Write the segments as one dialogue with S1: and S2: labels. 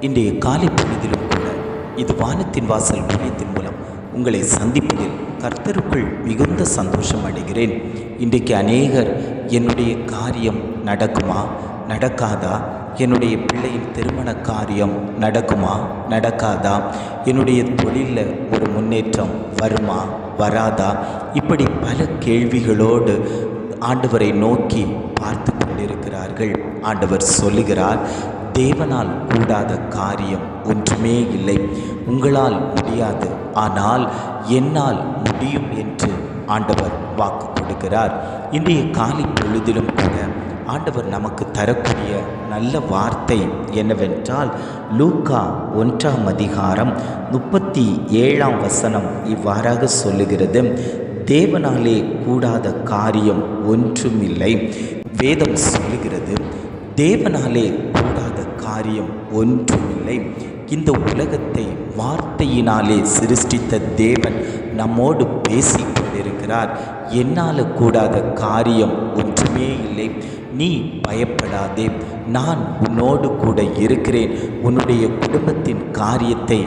S1: இன்றைய காலை பொழுதிலும் கூட இது வானத்தின் வாசல் ஊழியத்தின் மூலம் உங்களை சந்திப்பதில் கர்த்தருக்குள் மிகுந்த சந்தோஷம் அடைகிறேன். இன்றைக்கு அநேகர் என்னுடைய காரியம் நடக்குமா நடக்காதா, என்னுடைய பிள்ளையின் திருமண காரியம் நடக்குமா நடக்காதா, என்னுடைய தொழிலில் ஒரு முன்னேற்றம் வருமா வராதா, இப்படி பல கேள்விகளோடு ஆண்டவரை நோக்கி பார்த்து கொண்டிருக்கிறார்கள். ஆண்டவர் சொல்லுகிறார், தேவனால் கூடாத காரியம் ஒன்றுமே இல்லை. உங்களால் முடியாது, ஆனால் என்னால் முடியும் என்று ஆண்டவர் வாக்கு கொடுக்கிறார். இன்றைய காலை பொழுதிலும் கூட ஆண்டவர் நமக்கு தரக்கூடிய நல்ல வார்த்தை என்னவென்றால், லூக்கா 1ஆம் அதிகாரம் 37ஆம் வசனம் இவ்வாறாக சொல்லுகிறது, தேவனாலே கூடாத காரியம் ஒன்றுமில்லை. வேதம் சொல்லுகிறது, தேவனாலே கூடாத காரியம் ஒன்றுமில்லை. இந்த உலகத்தை வார்த்தையினாலே சிருஷ்டித்த தேவன் நம்மோடு பேசிக் கொண்டிருக்கிறார். என்னால் கூடாத காரியம் ஒன்றுமே இல்லை. நீ பயப்படாதே, நான் உன்னோடு கூட இருக்கிறேன். உன்னுடைய குடும்பத்தின் காரியத்தை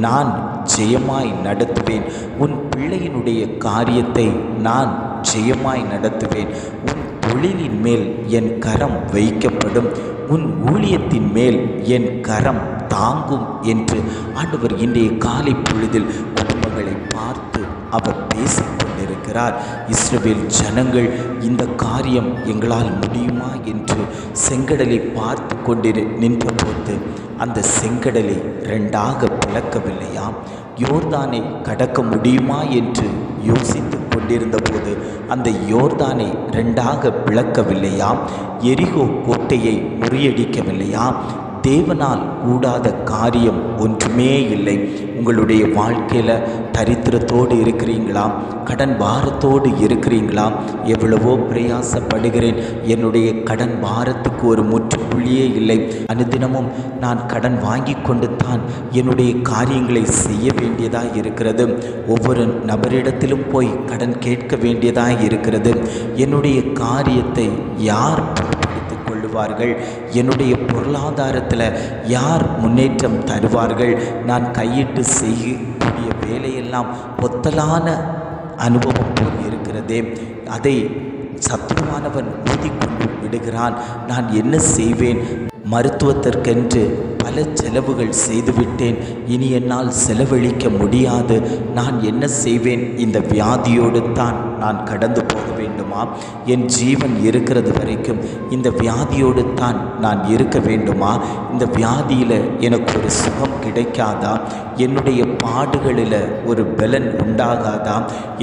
S1: நான் ஜெயமாய் நடத்துவேன். உன் பிள்ளையினுடைய காரியத்தை நான் ஜெயமாய் நடத்துவேன். உன் தொழிலின் மேல் என் கரம் வைக்கப்படும், உன் ஊழியத்தின் மேல் என் கரம் தாங்கும் என்று ஆண்டவர் இன்றைய காலை பொழுதில் குடும்பங்களை பார்த்து அவர் பேசிக் கொண்டிருக்கிறார். இஸ்ரவேல் ஜனங்கள் இந்த காரியம் எங்களால் முடியுமா என்று செங்கடலை பார்த்து நின்றபோது அந்த செங்கடலை 2ஆக பிளக்கவில்லையாம். யோர்தானை கடக்க முடியுமா என்று யோசித்து கொண்டிருந்த போது அந்த யோர்தானை 2ஆக பிளக்கவில்லையாம். எரிகோ கோட்டையை முறியடிக்கவில்லையாம். தேவனால் கூடாத காரியம் ஒன்றுமே இல்லை. உங்களுடைய வாழ்க்கையில் தரித்திரத்தோடு இருக்கிறீங்களா, கடன் பாரத்தோடு இருக்கிறீங்களா? எவ்வளவோ பிரயாசப்படுகிறேன், என்னுடைய கடன் பாரத்துக்கு ஒரு முற்றுப்புள்ளியே இல்லை. அனுதினமும் நான் கடன் வாங்கி கொண்டு தான் என்னுடைய காரியங்களை செய்ய வேண்டியதாக இருக்கிறது. ஒவ்வொரு நபரிடத்திலும் போய் கடன் கேட்க வேண்டியதாக இருக்கிறது. என்னுடைய காரியத்தை யார் கொள்ளுவார்கள்? என்னுடைய பொருளாதாரத்தில் யார் முன்னேற்றம் தருவார்கள்? நான் கையிட்டு செய்யக்கூடிய வேலையெல்லாம் பொத்தலான அனுபவம் போல் இருக்கிறதே, அதை சத்துருவானவன் ஊதிக்கொண்டு விடுகிறான். நான் என்ன செய்வேன்? மருத்துவத்திற்கென்று பல செலவுகள் செய்துவிட்டேன், இனி என்னால் செலவழிக்க முடியாது. நான் என்ன செய்வேன்? இந்த வியாதியோடு தான் நான் கடந்து போக வேண்டுமா? என் ஜீவன் இருக்கிறது வரைக்கும் இந்த வியாதியோடு தான் நான் இருக்க வேண்டுமா? இந்த வியாதியில் எனக்கு ஒரு சுகம் கிடைக்காதா? என்னுடைய பாடுகளில் ஒரு பலன் உண்டாகாதா?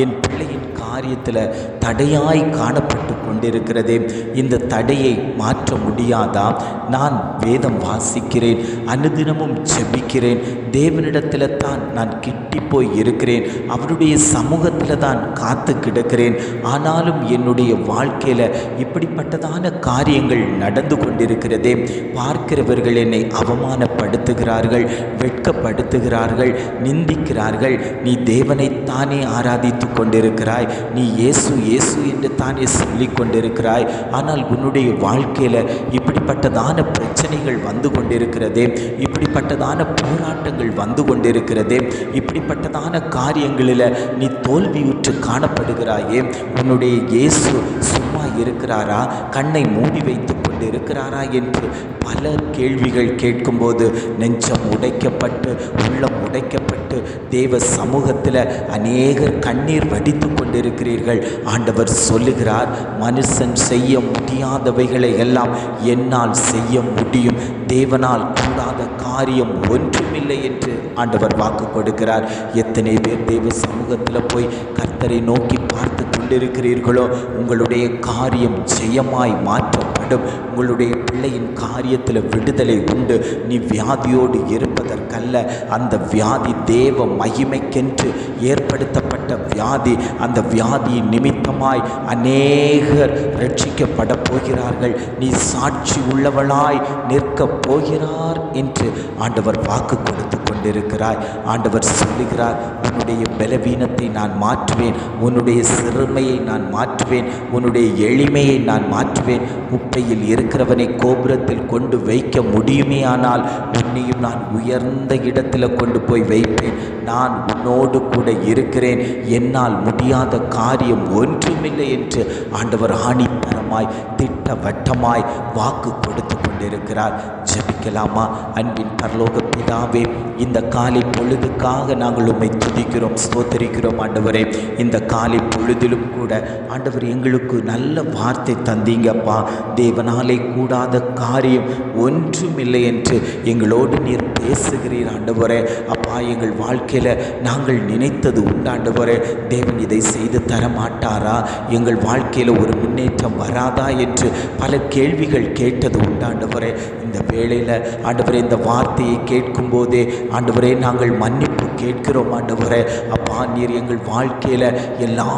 S1: என் பிள்ளையின் காரியத்தில் தடையாய் காணப்பட்டு கொண்டிருக்கிறதே, இந்த தடையை மாற்ற முடியாதா? நான் வேதம் வாசிக்கிறேன், அனுதினமும் ஜெபிக்கிறேன், தேவனிடத்தில் தான் நான் கிட்டி போய் இருக்கிறேன், அவருடைய சமூகத்தில் தான் காத்து கிடக்கிறேன். ஆனாலும் என்னுடைய வாழ்க்கையில் இப்படிப்பட்டதான காரியங்கள் நடந்து கொண்டிருக்கிறதே. பார்க்கிறவர்கள் என்னை அவமானப்படுத்துகிறார்கள், வெட்கப்படுத்துகிறார்கள், நிந்திக்கிறார்கள். நீ தேவனைத்தானே ஆராதித்து கொண்டிருக்கிறாய், நீ இயேசு இயேசு என்று தானே சொல்லி கொண்டிருக்கிறாய். ஆனால் உன்னுடைய வாழ்க்கையில் இப்படிப்பட்டதான பிரச்சனைகள் வந்து கொண்டிருக்கிறதே, இப்படிப்பட்டதான போராட்டங்கள் வந்து கொண்டிருக்கிறதே, இப்படிப்பட்டதான காரியங்களில் நீ தோல்வியுற்று காணப்படுகிறாயே. உன்னுடைய இயேசு சும்மா இருக்கிறாரா? கண்ணை மூடி வைத்து கொண்டு இருக்கிறாரா என்று பல கேள்விகள் கேட்கும்போது நெஞ்சம் உடைக்கப்பட்டு உள்ளம் உடைக்கப்பட்டு தேவ சமூகத்தில் அநேகர் கண்ணீர் வடித்து கொண்டிருக்கிறீர்கள். ஆண்டவர் சொல்லுகிறார், மனுஷன் செய்ய முடியாதவைகளை எல்லாம் என்னால் செய்ய முடியும், தேவனால் கூடாத காரியம் ஒன்றுமில்லை என்று ஆண்டவர் வாக்கு கொடுக்கிறார். எத்தனை பேர் தேவ சமூகத்தில் போய் கர்த்தரை நோக்கி பார்த்து கொண்டிருக்கிறீர்களோ, உங்களுடைய காரியம் ஜெயமாய் மாற்றப்படும். உங்களுடைய பிள்ளையின் காரியத்தில் விடுதலை உண்டு. நீ வியாதியோடு இருப்பதற்கல்ல, அந்த வியாதி தேவ மகிமைக்கென்று ஏற்படுத்தப்பட்ட வியாதி, அந்த வியாதியின் நிமித்தமாய் அநேகர் ரட்சிக்கப்பட போகிறார்கள். நீ சாட்சி உள்ளவளாய் நிற்கப் போகிறார் என்று ஆண்டவர் வாக்கு கொடுத்து கொண்டிருக்கிறார். ஆண்டவர் சொல்லுகிறார், உன்னுடைய பலவீனத்தை நான் மாற்றுவேன், உன்னுடைய சிறுமையை நான் மாற்றுவேன், உன்னுடைய எளிமையை நான் மாற்றுவேன். குப்பையில் இருக்கிறவனை கோபுரத்தில் கொண்டு வைக்க முடியுமே, ஆனால் உன்னையும் நான் உயர்ந்த இடத்தில் கொண்டு போய் வைப்பேன். நான் உன்னோடு கூட இருக்கிறேன், என்னால் முடியாத காரியம் ஒன்றுமில்லை என்று ஆண்டவர் ஆணித்தரமாய் திட்டவட்டமாய் வாக்கு கொடுத்து கொண்டிருக்கிறார். ஜெபிக்கலாமா? அன்பின் பரலோக பிதாவே, இந்த காலை பொழுதுக்காக நாங்கள் உம்மை துதிக்கிறோம், ஸ்தோத்தரிக்கிறோம். ஆண்டவரே, இந்த காலை பொழுதிலும் கூட ஆண்டவர் எங்களுக்கு நல்ல வார்த்தை தந்தீங்கப்பா. தேவனாலே கூடாத காரியம் ஒன்றுமில்லை என்று எங்களோடு நீர் பேசுகிறீர் ஆண்டவரே. அப்பா, எங்கள் வாழ்க்கையில் நாங்கள் நினைத்தது உண்டாண்டவரே, தேவன் இதை செய்து தர மாட்டாரா, எங்கள் வாழ்க்கையில் ஒரு முன்னேற்றம் வராதா என்று பல கேள்விகள் கேட்டது உண்டாண்டவரே. இந்த வேளையில் ஆண்டவரே, இந்த வார்த்தையை கேட்கும் போதே ஆண்டவரே நாங்கள் மன்னிப்பு கேட்கிறோம் ஆண்டவரே. அப்பா, நீர் எங்கள் வாழ்க்கையில் எல்லா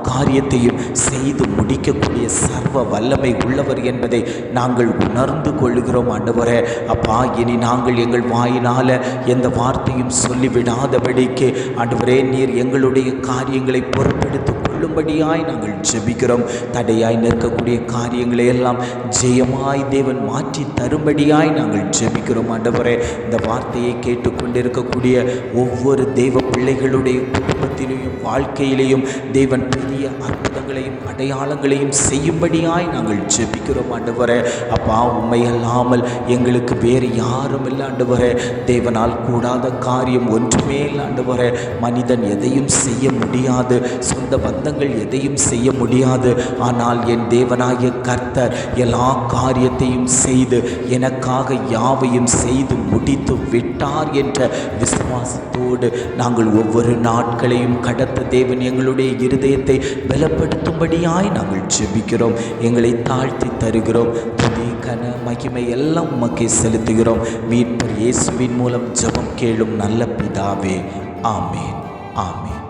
S1: காரியத்தையும் செய்து முடிக்கக்கூடிய சர்வ வல்லமை உள்ளவர் என்பதை நாங்கள் உணர்ந்து கொள்கிறோம் ஆண்டவரே. அப்பா, இனி நாங்கள் எங்கள் வாயினால் எந்த வார்த்தையும் சொல்லிவிடாதபடிக்கு ஆண்டவரே, நீர் எங்களுடைய காரியங்களை பொறுப்பெடுத்து கொள்ளும்படியாய் நாங்கள் ஜெபிக்கிறோம். தடையாய் நிற்கக்கூடிய காரியங்களை எல்லாம் ஜெயமாய் தேவன் மாற்றி தரும்படியாய் நாங்கள் ஜெபிக்கிறோம் ஆண்டவரே. இந்த வார்த்தையை கேட்டுக்கொண்டிருக்கக்கூடிய ஒவ்வொரு தெய்வ பிள்ளைகளுடைய குடும்பத்திலேயும் வாழ்க்கையிலேயும் தேவன் பெரிய அற்புதங்களையும் அடையாளங்களையும் செய்யும்படியாய் நாங்கள் ஜெபிக்கிறோம் ஆண்டவரே. அப்பா, உம்மை அல்லாமல் எங்களுக்கு வேறு யாரும் இல்லை ஆண்டவரே. தேவனால் கூடாத காரியம் ஒன்றுமே இல்லை ஆண்டவரே. மனிதன் எதையும் செய்ய முடியாது, சொந்த பந்தங்கள் எதையும் செய்ய முடியாது. ஆனால் என் தேவனாகிய கர்த்தர் எல்லா காரியத்தையும் செய்து எனக்காக யாவையும் செய்து முடித்து விட்டார் என்ற விசுவாசத்தோடு நாங்கள் ஒவ்வொரு நாட்களையும் கடத்த தேவன் எங்களுடைய இருதயத்தை பலப்படுத்தும்படியாய் நாங்கள் ஜெபிக்கிறோம். எங்களை தாழ்த்தி தருகிறோம். துதி, கன, மகிமை எல்லாம் உமக்கே செலுத்துகிறோம். மீட்பர் இயேசுவின் மூலம் ஜெபம் கேளும் நல்ல பிதாவே. ஆமேன், ஆமேன்.